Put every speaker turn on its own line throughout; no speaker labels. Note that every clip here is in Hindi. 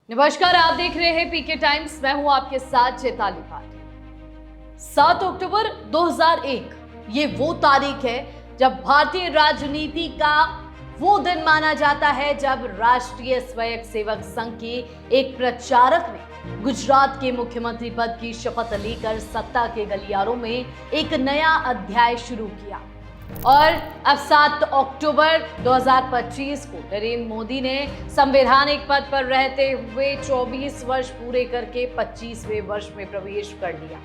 नमस्कार, आप देख रहे हैं पीके टाइम्स। मैं हूं आपके साथ चेताली पाटिल। 7 अक्टूबर 2001 ये वो तारीख है जब भारतीय राजनीति का वो दिन माना जाता है जब राष्ट्रीय स्वयंसेवक संघ के एक प्रचारक ने गुजरात के मुख्यमंत्री पद की शपथ लेकर सत्ता के गलियारों में एक नया अध्याय शुरू किया। और अब 7 अक्टूबर 2025 को नरेंद्र मोदी ने संवैधानिक पद पर रहते हुए 24 वर्ष पूरे करके 25वें वर्ष में प्रवेश कर लिया।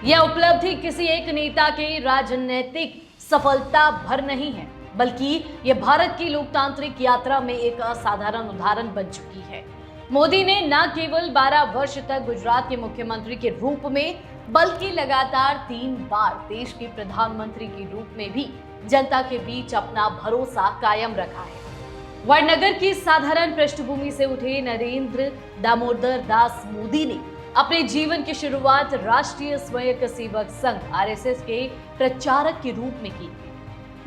यह उपलब्धि किसी एक नेता के राजनीतिक सफलता भर नहीं है, बल्कि यह भारत की लोकतांत्रिक यात्रा में एक असाधारण उदाहरण बन चुकी है। मोदी ने न केवल 12 वर्ष तक गुजरात के मुख्यमंत्री के रूप में, बल्कि लगातार 3 बार देश के प्रधानमंत्री के रूप में भी जनता के बीच अपना भरोसा कायम रखा है। वडनगर की साधारण पृष्ठभूमि से उठे नरेंद्र दामोदर दास मोदी ने अपने जीवन की शुरुआत राष्ट्रीय स्वयंसेवक संघ आरएसएस के प्रचारक के रूप में की।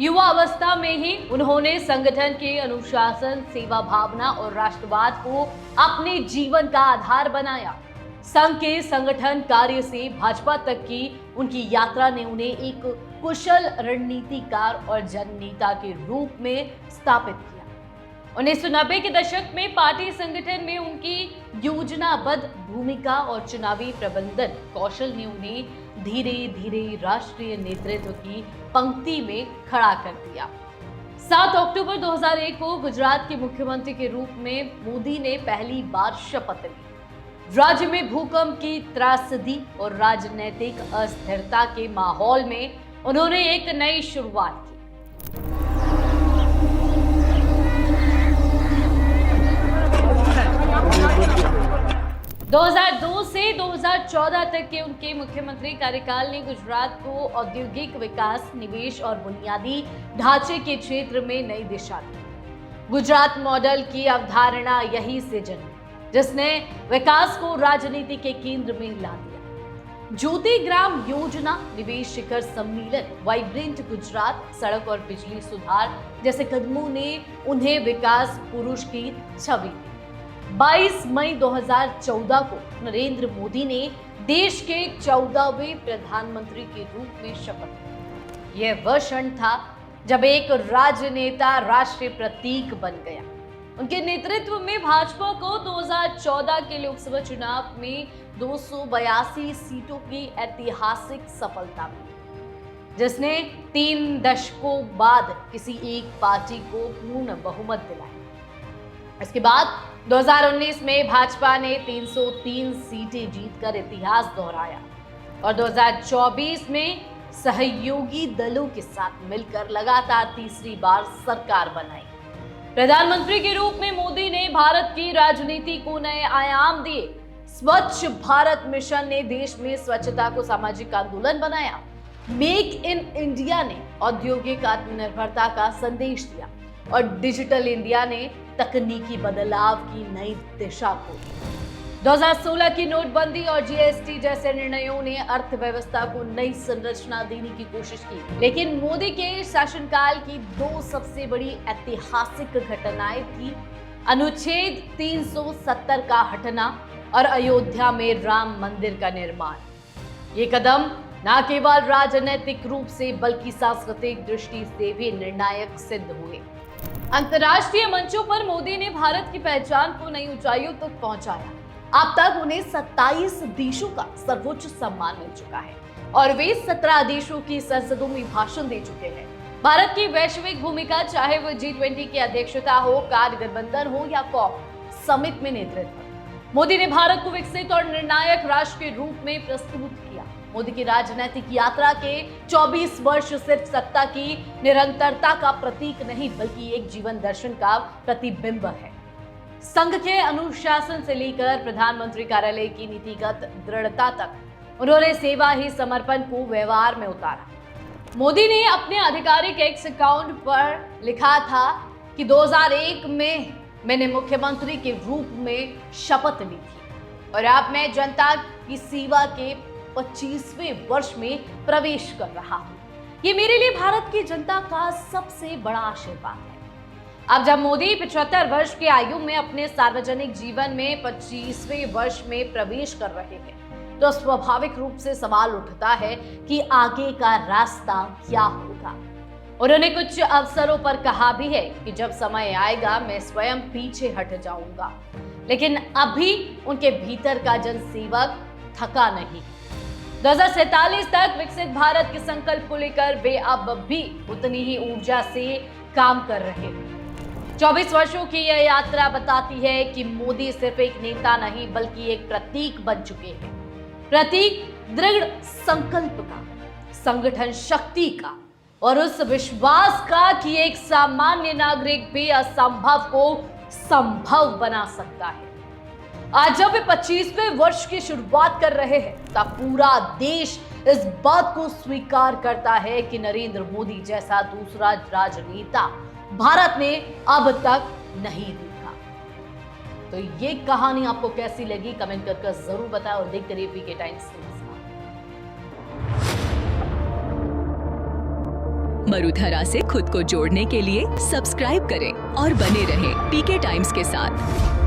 युवा अवस्था में ही उन्होंने संगठन के अनुशासन, सेवा भावना और राष्ट्रवाद को अपने जीवन का आधार बनाया। संघ के संगठन कार्य से भाजपा तक की उनकी यात्रा ने उन्हें एक कुशल रणनीतिकार और जननेता के रूप में स्थापित किया। 1990 के दशक में पार्टी संगठन में उनकी योजनाबद्ध भूमिका और चुनावी प्रबंधन कौशल ने उन्हें धीरे धीरे राष्ट्रीय नेतृत्व की पंक्ति में खड़ा कर दिया। 7 अक्टूबर 2001 को गुजरात के मुख्यमंत्री के रूप में मोदी ने पहली बार शपथ ली। राज्य में भूकंप की त्रासदी और राजनीतिक अस्थिरता के माहौल में उन्होंने एक नई शुरुआत की। 2002 से 2014 तक के उनके मुख्यमंत्री कार्यकाल ने गुजरात को औद्योगिक विकास, निवेश और बुनियादी ढांचे के क्षेत्र में नई दिशा दी। गुजरात मॉडल की अवधारणा यही से जन्मी, जिसने विकास को राजनीति के केंद्र में ला दिया। ज्योति ग्राम योजना, निवेश शिखर सम्मेलन, वाइब्रेंट गुजरात, सड़क और बिजली सुधार जैसे कदमों ने उन्हें विकास पुरुष की छवि दी। 22 मई 2014 को नरेंद्र मोदी ने देश के 14वें प्रधानमंत्री के रूप में शपथ ली। यह वह क्षण था जब एक राजनेता राष्ट्रीय प्रतीक बन गया। उनके नेतृत्व में भाजपा को 2014 के लोकसभा चुनाव में 282 सीटों की ऐतिहासिक सफलता मिली, जिसने 3 दशकों बाद किसी एक पार्टी को पूर्ण बहुमत दिलाया। इसके बाद 2019 में भाजपा ने 303 सीटें जीतकर इतिहास दोहराया और 2024 में सहयोगी दलों के साथ मिलकर लगातार तीसरी बार सरकार बनाई। प्रधानमंत्री के रूप में मोदी ने भारत की राजनीति को नए आयाम दिए। स्वच्छ भारत मिशन ने देश में स्वच्छता को सामाजिक आंदोलन बनाया। मेक इन इंडिया ने औद्योगिक आत्मनिर्भरता का संदेश दिया और डिजिटल इंडिया ने तकनीकी बदलाव की नई दिशा खोली। 2016 की नोटबंदी और जीएसटी जैसे निर्णयों ने अर्थव्यवस्था को नई संरचना देने की कोशिश की, लेकिन मोदी के शासनकाल की 2 सबसे बड़ी ऐतिहासिक घटनाएं थी अनुच्छेद 370 का हटना और अयोध्या में राम मंदिर का निर्माण। ये कदम न केवल राजनीतिक रूप से बल्कि सांस्कृतिक दृष्टि से भी निर्णायक सिद्ध हुए। अंतर्राष्ट्रीय मंचों पर मोदी ने भारत की पहचान को नई ऊंचाइयों तक पहुंचाया। अब तक उन्हें 27 देशों का सर्वोच्च सम्मान मिल चुका है और वे 17 देशों की संसदों में भाषण दे चुके हैं। भारत की वैश्विक भूमिका, चाहे वो G20 की अध्यक्षता हो, कार्य गठबंधन हो या कॉप समिट में नेतृत्व, मोदी ने भारत को विकसित और निर्णायक राष्ट्र के रूप में प्रस्तुत किया। मोदी की राजनीतिक यात्रा के 24 वर्ष सिर्फ सत्ता की निरंतरता का प्रतीक नहीं, बल्कि एक जीवन दर्शन का प्रतिबिंब है। संघ के अनुशासन से लेकर प्रधानमंत्री कार्यालय की नीतिगत दृढ़ता तक उन्होंने सेवा ही समर्पण को व्यवहार में उतारा। मोदी ने अपने आधिकारिक एक्स अकाउंट पर लिखा था कि 2001 में मैंने मुख्यमंत्री के रूप में शपथ ली थी और अब मैं जनता की सेवा के 25वें वर्ष में प्रवेश कर रहा हूं। ये मेरे लिए भारत की जनता का सबसे बड़ा आशीर्वाद है। अब जब मोदी 75 वर्ष की आयु में अपने सार्वजनिक जीवन में 25वें वर्ष में प्रवेश कर रहे हैं, तो स्वाभाविक रूप से सवाल उठता है कि आगे का रास्ता क्या होगा। उन्होंने कुछ अवसरों पर कहा भी है कि जब समय आएगा मैं स्वयं पीछे हट जाऊंगा, लेकिन अभी उनके भीतर का जनसेवक थका नहीं। 2047 तक विकसित भारत के संकल्प को लेकर वे अब भी उतनी ही ऊर्जा से काम कर रहे हैं। 24 वर्षों की यह यात्रा बताती है कि मोदी सिर्फ एक नेता नहीं बल्कि एक प्रतीक बन चुके हैं। प्रतीक दृढ़ संकल्प का, संगठन शक्ति का और उस विश्वास का कि एक सामान्य नागरिक भी असंभव को संभव बना सकता है। आज जब वे 25वें वर्ष की शुरुआत कर रहे हैं, तब पूरा देश इस बात को स्वीकार करता है कि नरेंद्र मोदी जैसा दूसरा राजनेता भारत ने अब तक नहीं देखा। तो ये कहानी आपको कैसी लगी कमेंट करके जरूर बताएं और देखते रहिए पीके टाइम्स।
मरुधरा से खुद को जोड़ने के लिए सब्सक्राइब करें और बने रहें पीके टाइम्स के साथ।